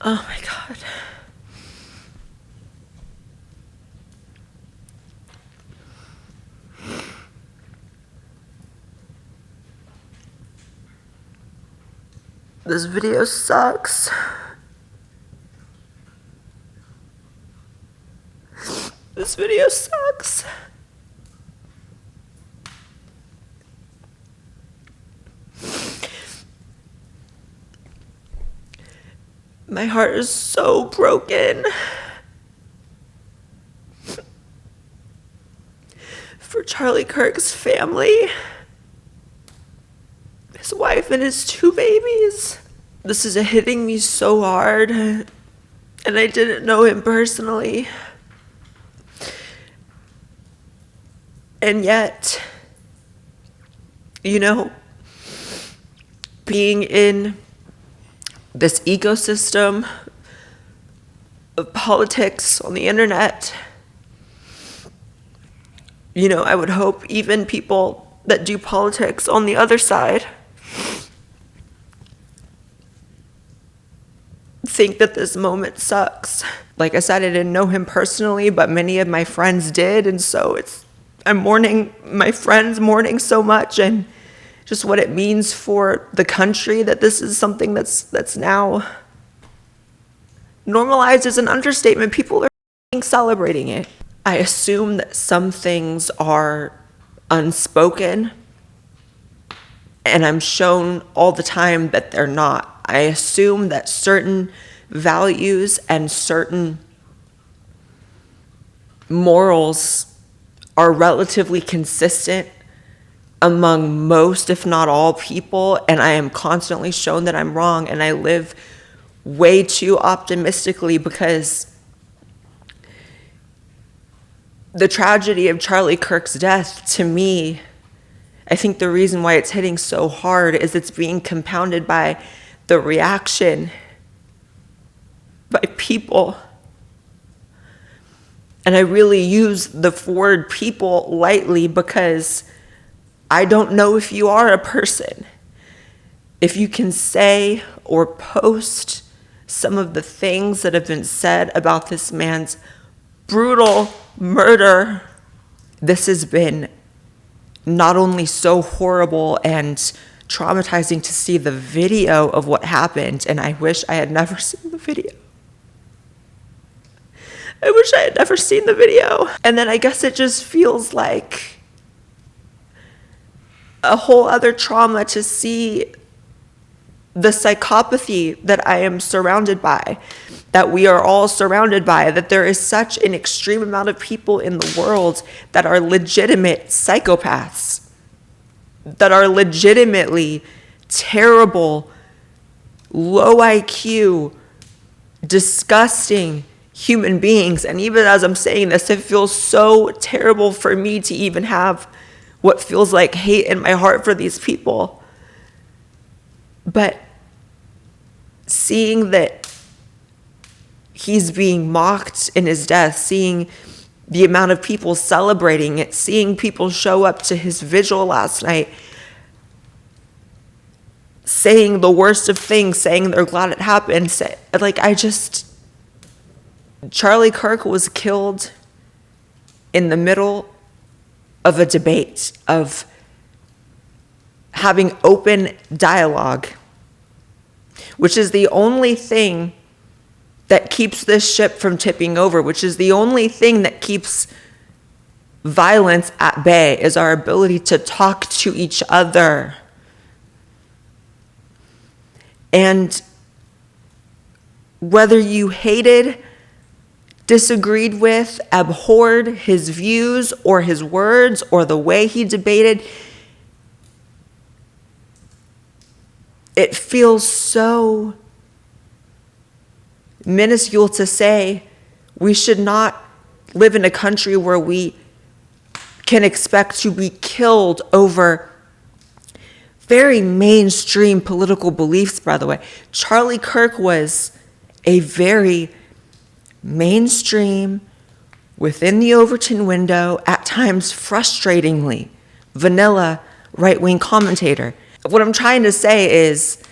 Oh my God. This video sucks. This video sucks. My heart is so broken for Charlie Kirk's family, his wife and his 2 babies. This is hitting me so hard, and I didn't know him personally. And yet, being in this ecosystem of politics on the internet, I would hope even people that do politics on the other side think that this moment sucks. Like I said, I didn't know him personally, but many of my friends did, and so I'm mourning my friends, mourning so much, and just what it means for the country that this is something that's now normalized is an understatement. People are celebrating it. I assume that some things are unspoken, and I'm shown all the time that they're not. I assume that certain values and certain morals are relatively consistent among most, if not all, people, and I am constantly shown that I'm wrong, and I live way too optimistically because the tragedy of Charlie Kirk's death, to me, I think the reason why it's hitting so hard is it's being compounded by the reaction by people. And I really use the word people lightly because I don't know if you are a person. If you can say or post some of the things that have been said about this man's brutal murder, this has been not only so horrible and traumatizing to see the video of what happened, and I wish I had never seen the video. I wish I had never seen the video. And then I guess it just feels like a whole other trauma to see the psychopathy that I am surrounded by, that we are all surrounded by, that there is such an extreme amount of people in the world that are legitimate psychopaths, that are legitimately terrible, low IQ, disgusting human beings. And even as I'm saying this, it feels so terrible for me to even have what feels like hate in my heart for these people. But seeing that he's being mocked in his death, seeing the amount of people celebrating it, seeing people show up to his vigil last night, saying the worst of things, saying they're glad it happened. Charlie Kirk was killed in the middle of a debate, of having open dialogue, which is the only thing that keeps this ship from tipping over, which is the only thing that keeps violence at bay, is our ability to talk to each other. And whether you hated, disagreed with, abhorred his views or his words or the way he debated, it feels so minuscule to say we should not live in a country where we can expect to be killed over very mainstream political beliefs, by the way. Charlie Kirk was a very mainstream, within the Overton window, at times frustratingly vanilla right-wing commentator. What I'm trying to say is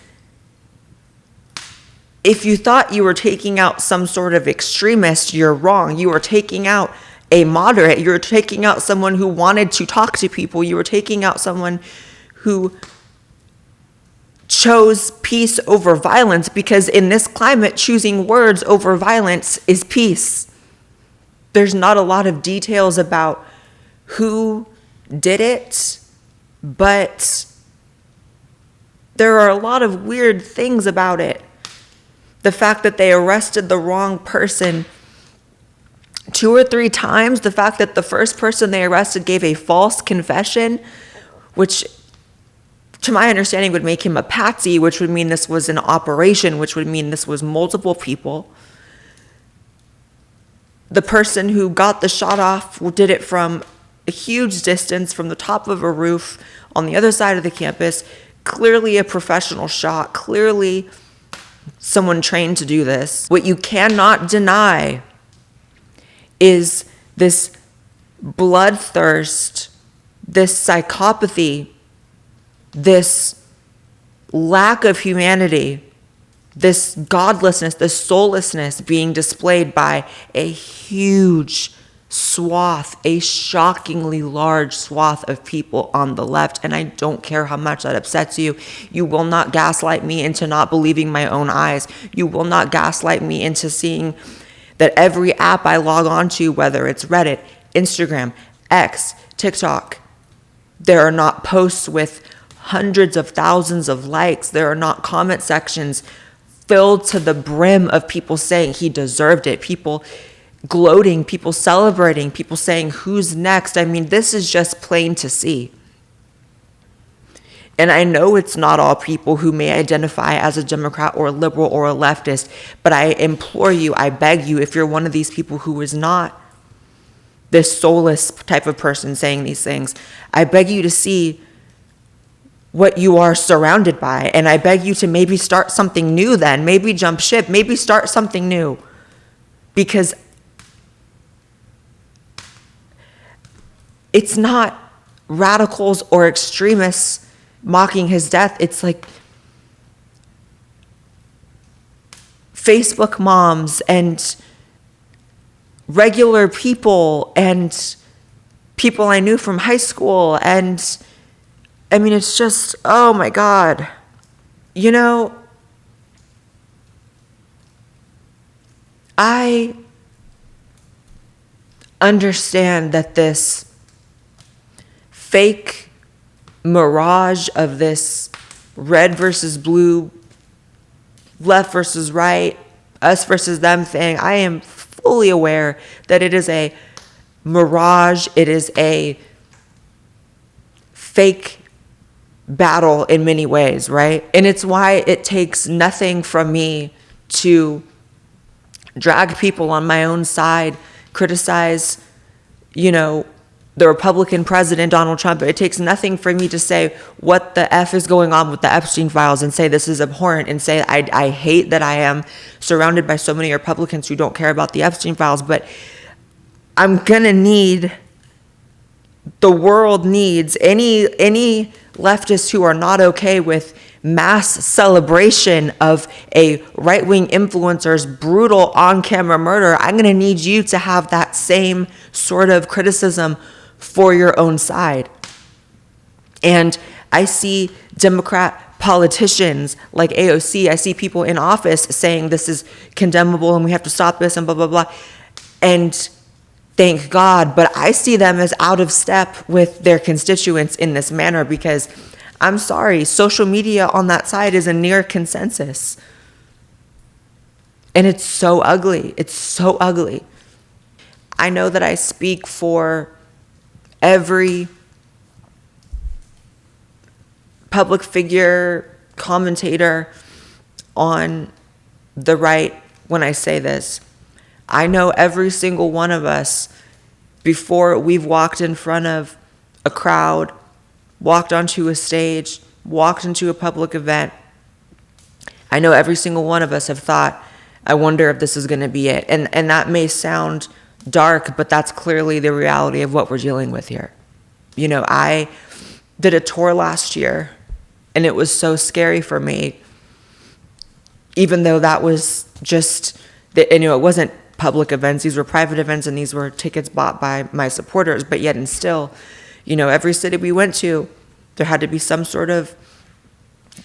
If you thought you were taking out some sort of extremist, you're wrong. You were taking out a moderate. You're taking out someone who wanted to talk to people. You were taking out someone who chose peace over violence, because in this climate, choosing words over violence is peace. There's not a lot of details about who did it, but there are a lot of weird things about it. The fact that they arrested the wrong person 2 or 3 times, the fact that the first person they arrested gave a false confession, which to my understanding would make him a patsy, which would mean this was an operation, which would mean this was multiple people. The person who got the shot off did it from a huge distance, from the top of a roof on the other side of the campus. Clearly a professional shot, clearly someone trained to do this. What you cannot deny is this bloodthirst, this psychopathy, this lack of humanity, this godlessness, this soullessness being displayed by a huge swath, a shockingly large swath of people on the left. And I don't care how much that upsets you. You will not gaslight me into not believing my own eyes. You will not gaslight me into seeing that every app I log on to, whether it's Reddit, Instagram, X, TikTok, there are not posts with hundreds of thousands of likes. There are not comment sections filled to the brim of people saying he deserved it, people gloating, people celebrating, people saying who's next. I mean, this is just plain to see. And I know it's not all people who may identify as a Democrat or a liberal or a leftist, but I implore you, I beg you, if you're one of these people who is not this soulless type of person saying these things, I beg you to see what you are surrounded by. And I beg you to maybe start something new then, maybe jump ship, maybe start something new. Because it's not radicals or extremists mocking his death. It's like Facebook moms and regular people and people I knew from high school. And I mean, it's just, oh my God. You know, I understand that this fake mirage of this red versus blue, left versus right, us versus them thing, I am fully aware that it is a mirage, it is a fake battle in many ways, right? And it's why it takes nothing from me to drag people on my own side, criticize, the Republican president, Donald Trump. It takes nothing for me to say what the F is going on with the Epstein files and say this is abhorrent and say I hate that I am surrounded by so many Republicans who don't care about the Epstein files. But I'm gonna need, the world needs any leftists who are not okay with mass celebration of a right-wing influencer's brutal on-camera murder. I'm gonna need you to have that same sort of criticism for your own side. And I see Democrat politicians like AOC, I see people in office saying this is condemnable and we have to stop this and blah, blah, blah. And thank God, but I see them as out of step with their constituents in this manner because I'm sorry, social media on that side is a near consensus. And it's so ugly. It's so ugly. I know that I speak for every public figure, commentator on the right when I say this. I know every single one of us, before we've walked in front of a crowd, walked onto a stage, walked into a public event, I know every single one of us have thought, I wonder if this is going to be it. And that may sound dark, but that's clearly the reality of what we're dealing with here. I did a tour last year, and it was so scary for me even though that was just, and, it wasn't public events, these were private events, and these were tickets bought by my supporters, but yet and still, every city we went to, there had to be some sort of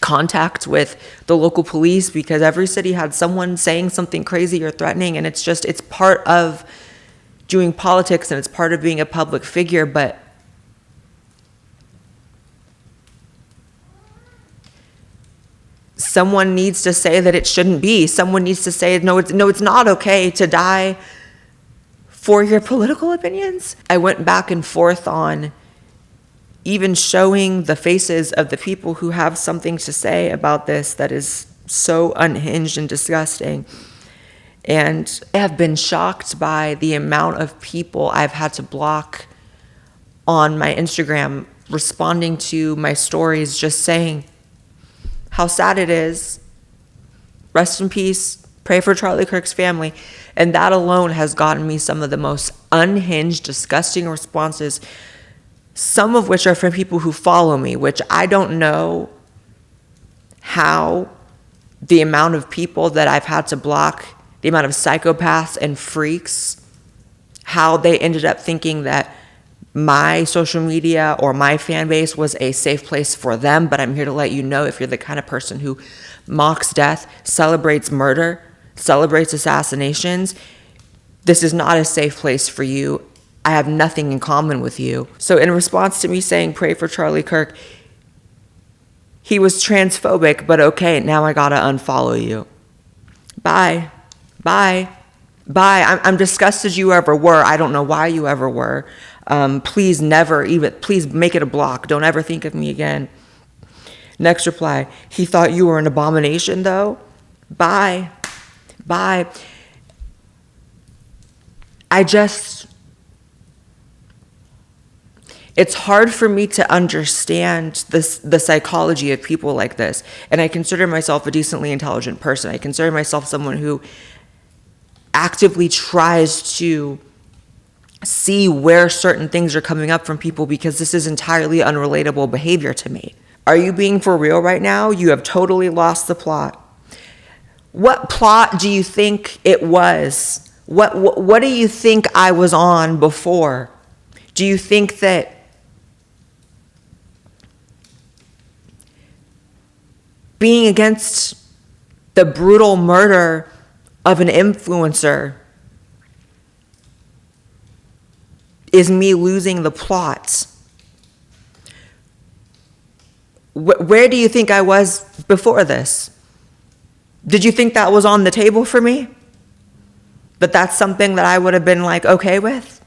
contact with the local police, because every city had someone saying something crazy or threatening, and it's part of doing politics, and it's part of being a public figure. But someone needs to say that it shouldn't be. Someone needs to say, no, it's not okay to die for your political opinions. I went back and forth on even showing the faces of the people who have something to say about this that is so unhinged and disgusting. And I have been shocked by the amount of people I've had to block on my Instagram, responding to my stories, just saying how sad it is. Rest in peace. Pray for Charlie Kirk's family. And that alone has gotten me some of the most unhinged, disgusting responses, some of which are from people who follow me, which I don't know how the amount of people that I've had to block, the amount of psychopaths and freaks, how they ended up thinking that my social media or my fan base was a safe place for them. But I'm here to let you know, if you're the kind of person who mocks death, celebrates murder, celebrates assassinations, this is not a safe place for you. I have nothing in common with you. So in response to me saying, pray for Charlie Kirk, he was transphobic, but okay, now I gotta unfollow you. Bye. Bye. Bye. I'm disgusted you ever were. I don't know why you ever were. Please make it a block. Don't ever think of me again. Next reply, he thought you were an abomination though. Bye. Bye. It's hard for me to understand the psychology of people like this. And I consider myself a decently intelligent person. I consider myself someone who actively tries to see where certain things are coming up from people, because this is entirely unrelatable behavior to me. Are you being for real right now? You have totally lost the plot. What plot do you think it was? What do you think I was on before? Do you think that being against the brutal murder of an influencer is me losing the plot? Where do you think I was before this? Did you think that was on the table for me? That that's something that I would have been like okay with?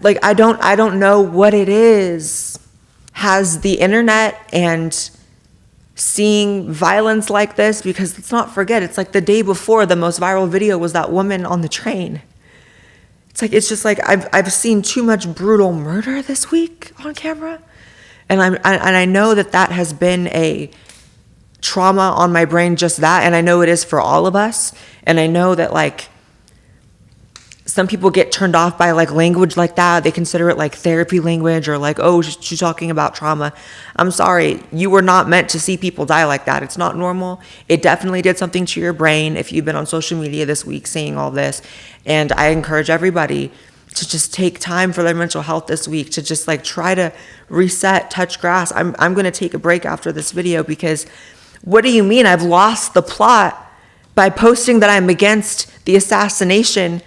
Like, I don't know what it is. Has the internet and seeing violence like this, because let's not forget, it's like the day before the most viral video was that woman on the train. It's just like I've seen too much brutal murder this week on camera, and I know that has been a trauma on my brain, just that, and I know it is for all of us, and I know that like some people get turned off by like language like that. They consider it like therapy language, or like, oh, she's talking about trauma. I'm sorry, you were not meant to see people die like that. It's not normal. It definitely did something to your brain if you've been on social media this week seeing all this. And I encourage everybody to just take time for their mental health this week, to just like try to reset, touch grass. I'm going to take a break after this video, because what do you mean I've lost the plot by posting that I'm against the assassination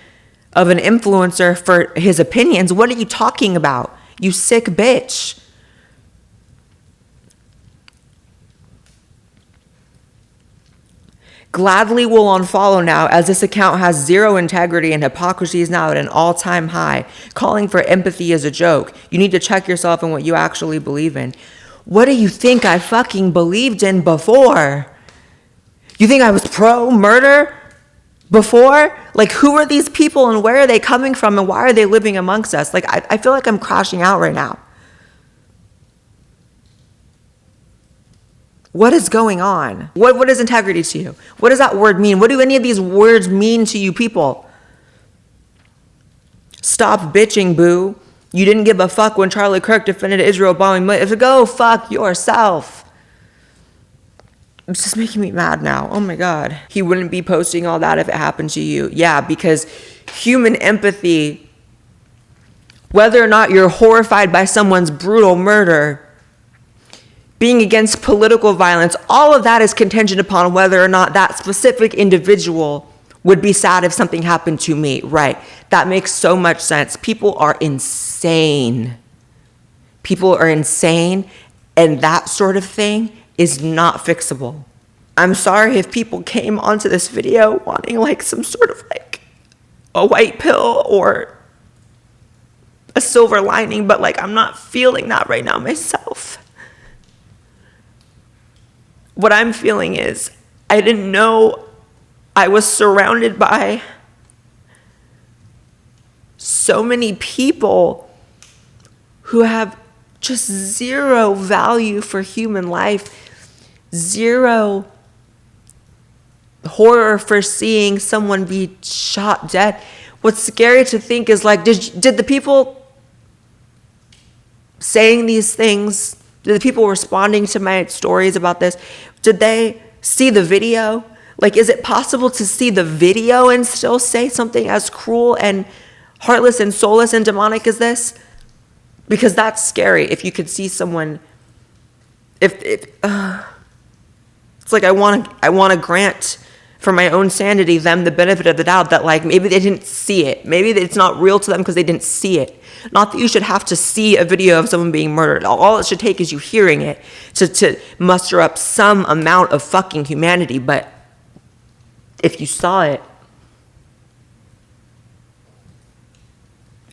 of an influencer for his opinions? What are you talking about, you sick bitch? Gladly will unfollow now, as this account has zero integrity and hypocrisy is now at an all-time high. Calling for empathy is a joke. You need to check yourself and what you actually believe in. What do you think I fucking believed in before? You think I was pro-murder before? Like, who are these people and where are they coming from and why are they living amongst us? Like, I feel like I'm crashing out right now. What is going on? What is integrity to you? What does that word mean? What do any of these words mean to you people? Stop bitching, boo. You didn't give a fuck when Charlie Kirk defended Israel bombing. Go fuck yourself. It's just making me mad now. Oh my God. He wouldn't be posting all that if it happened to you. Yeah, because human empathy, whether or not you're horrified by someone's brutal murder, being against political violence, all of that is contingent upon whether or not that specific individual would be sad if something happened to me. Right. That makes so much sense. People are insane. People are insane, and that sort of thing is not fixable. I'm sorry if people came onto this video wanting like some sort of like a white pill or a silver lining, but like I'm not feeling that right now myself. What I'm feeling is I didn't know I was surrounded by so many people who have just zero value for human life, zero horror for seeing someone be shot dead. What's scary to think is like, did the people saying these things, did the people responding to my stories about this, did they see the video? Like, is it possible to see the video and still say something as cruel and heartless and soulless and demonic as this? Because that's scary. If you could see someone, it's like I want to grant for my own sanity them the benefit of the doubt that like maybe they didn't see it. Maybe it's not real to them because they didn't see it. Not that you should have to see a video of someone being murdered. All it should take is you hearing it to muster up some amount of fucking humanity. But if you saw it,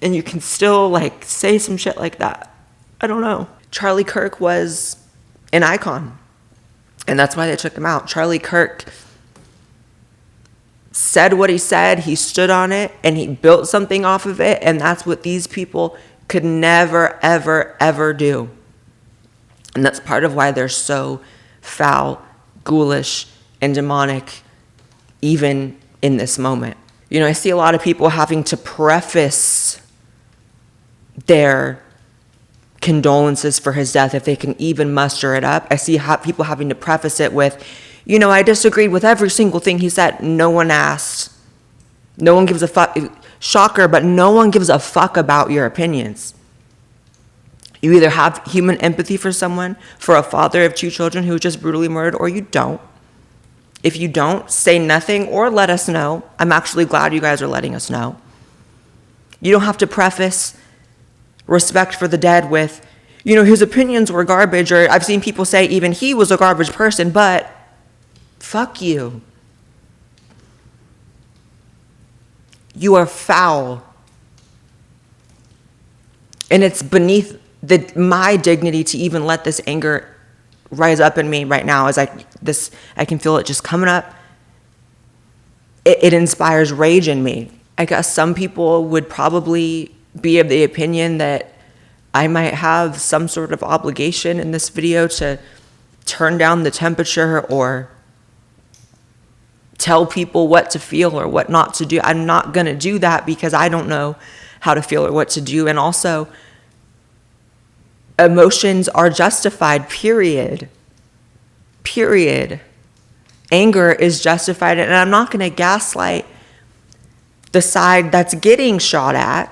and you can still like say some shit like that, I don't know. Charlie Kirk was an icon, and that's why they took him out. Charlie Kirk said what he said, he stood on it, and he built something off of it, and that's what these people could never, ever, ever do. And that's part of why they're so foul, ghoulish, and demonic, even in this moment. You know, I see a lot of people having to preface their condolences for his death, if they can even muster it up. I see people having to preface it with, you know, I disagreed with every single thing he said. No one asked. No one gives a fuck. Shocker, but no one gives a fuck about your opinions. You either have human empathy for someone, for a father of 2 children who was just brutally murdered, or you don't. If you don't, say nothing or let us know. I'm actually glad you guys are letting us know. You don't have to preface respect for the dead with, you know, his opinions were garbage, or I've seen people say even he was a garbage person, but fuck you. You are foul. And it's beneath my dignity to even let this anger rise up in me right now. As I can feel it just coming up. It inspires rage in me. I guess some people would probably be of the opinion that I might have some sort of obligation in this video to turn down the temperature or tell people what to feel or what not to do. I'm not going to do that because I don't know how to feel or what to do. And also, emotions are justified, period. Period. Anger is justified, and I'm not going to gaslight the side that's getting shot at,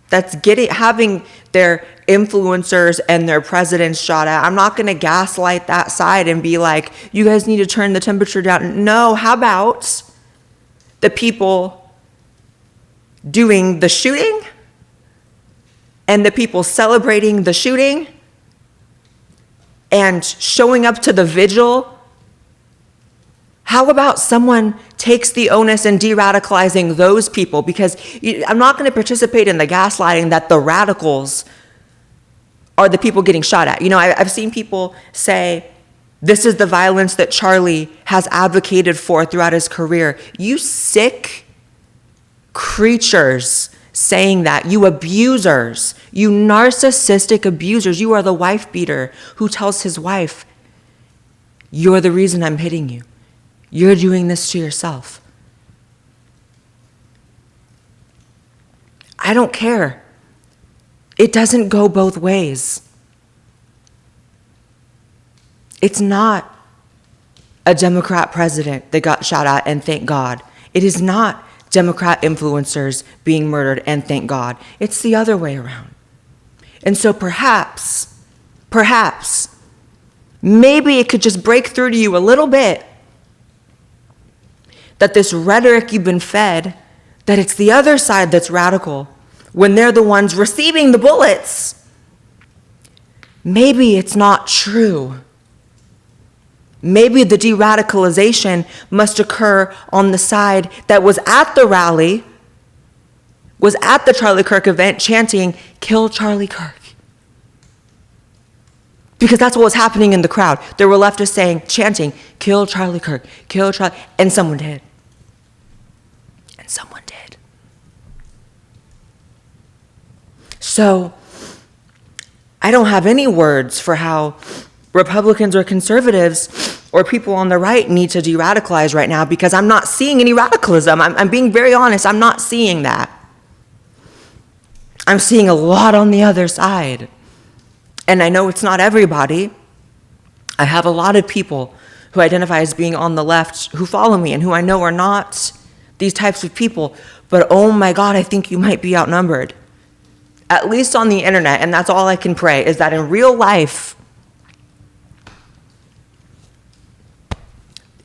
that's having their influencers and their presidents shot at. I'm not going to gaslight that side and be like, you guys need to turn the temperature down. No, how about the people doing the shooting and the people celebrating the shooting and showing up to the vigil? How about someone takes the onus in de-radicalizing those people? Because I'm not going to participate in the gaslighting that the radicals are the people getting shot at. You know, I've seen people say, this is the violence that Charlie has advocated for throughout his career. You sick creatures saying that. You abusers. You narcissistic abusers. You are the wife beater who tells his wife, you're the reason I'm hitting you. You're doing this to yourself. I don't care. It doesn't go both ways. It's not a Democrat president that got shot at, and thank God. It is not Democrat influencers being murdered, and thank God. It's the other way around. And so perhaps, maybe it could just break through to you a little bit that this rhetoric you've been fed, that it's the other side that's radical when they're the ones receiving the bullets. Maybe it's not true. Maybe the de-radicalization must occur on the side that was at the rally, was at the Charlie Kirk event chanting, "Kill Charlie Kirk." Because that's what was happening in the crowd. There were leftists chanting, "Kill Charlie Kirk, kill Charlie," and someone did. And someone did. So, I don't have any words for how Republicans or conservatives or people on the right need to de-radicalize right now, because I'm not seeing any radicalism. I'm being very honest, I'm not seeing that. I'm seeing a lot on the other side. And I know it's not everybody. I have a lot of people who identify as being on the left who follow me and who I know are not these types of people. But oh my God, I think you might be outnumbered. At least on the internet, and that's all I can pray, is that in real life,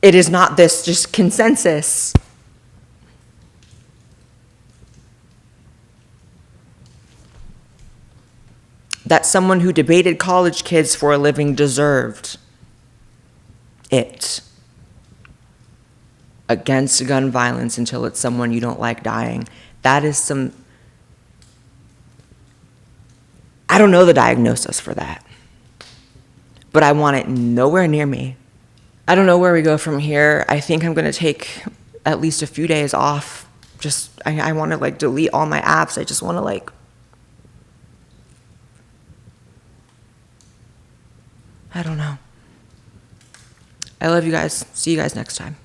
it is not this just consensus. That someone who debated college kids for a living deserved it. Against gun violence until it's someone you don't like dying. That is some, I don't know the diagnosis for that, but I want it nowhere near me. I don't know where we go from here. I think I'm gonna take at least a few days off. I wanna delete all my apps. I just wanna I don't know. I love you guys. See you guys next time.